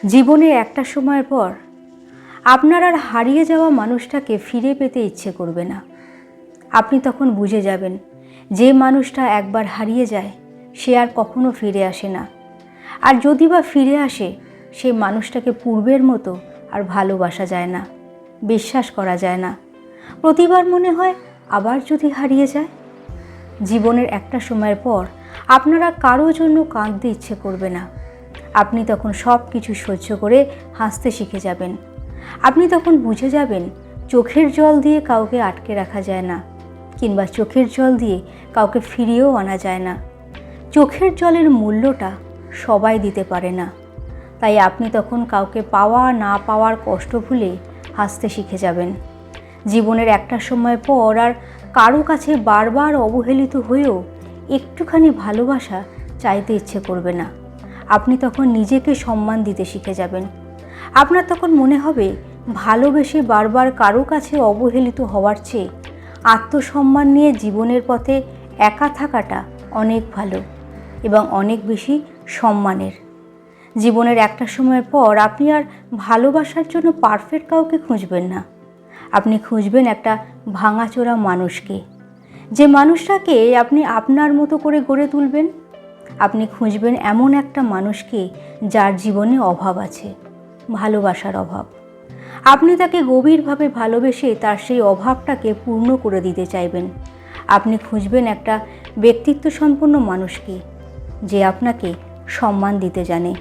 জীবনের একটা সময়ের পর আপনার আর হারিয়ে যাওয়া মানুষটাকে ফিরে পেতে ইচ্ছে করবে না। আপনি তখন বুঝে যাবেন যে মানুষটা একবার হারিয়ে যায় সে আর কখনো ফিরে আসে না। আর যদি বা ফিরে আসে সেই মানুষটাকে পূর্বের মতো আর ভালোবাসা যায় না, বিশ্বাস করা যায় না। প্রতিবার মনে হয় আবার যদি হারিয়ে যায়। জীবনের একটা সময়ের পর আপনারা কারো জন্য কাঁদতে ইচ্ছে করবে না। আপনি তখন সব কিছু সহ্য করে হাসতে শিখে যাবেন। আপনি তখন বুঝে যাবেন চোখের জল দিয়ে কাউকে আটকে রাখা যায় না, কিংবা চোখের জল দিয়ে কাউকে ফিরিয়েও আনা যায় না। চোখের জলের মূল্যটা সবাই দিতে পারে না। তাই আপনি তখন কাউকে পাওয়া না পাওয়ার কষ্ট ভুলে হাসতে শিখে যাবেন। জীবনের একটা সময় পর আর কারো কাছে বারবার অবহেলিত হয়েও একটুখানি ভালোবাসা চাইতে ইচ্ছে করবে না। আপনি তখন নিজেকে সম্মান দিতে শিখে যাবেন। আপনার তখন মনে হবে ভালোবেসে বারবার কারো কাছে অবহেলিত হওয়ার চেয়ে আত্মসম্মান নিয়ে জীবনের পথে একা থাকাটা অনেক ভালো এবং অনেক বেশি সম্মানের। জীবনের একটা সময়ের পর আপনি আর ভালোবাসার জন্য পারফেক্ট কাউকে খুঁজবেন না। আপনি খুঁজবেন একটা ভাঙাচোরা মানুষকে, যে মানুষটাকে আপনি আপনার মতো করে গড়ে তুলবেন। আপনি খুঁজবেন এমন একটা মানুষকে যার জীবনে অভাব আছে, ভালোবাসার অভাব। আপনি তাকে গভীরভাবে ভালোবেসে তার সেই অভাবটাকে পূর্ণ করে দিতে চাইবেন। আপনি খুঁজবেন একটা ব্যক্তিত্ব সম্পন্ন মানুষকে যে আপনাকে সম্মান দিতে জানে।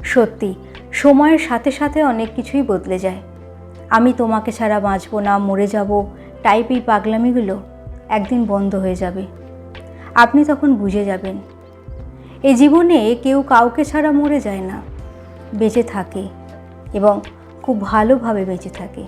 সত্যি, সময়ের সাথে সাথে অনেক কিছুই বদলে যায়। আমি তোমাকে ছাড়া বাঁচব না, মরে যাব টাইপ এই পাগলামিগুলো একদিন বন্ধ হয়ে যাবে। আপনি তখন বুঝে যাবেন এই জীবনে কেউ কাউকে ছাড়া মরে যায় না, বেঁচে থাকে এবং খুব ভালোভাবে বেঁচে থাকে।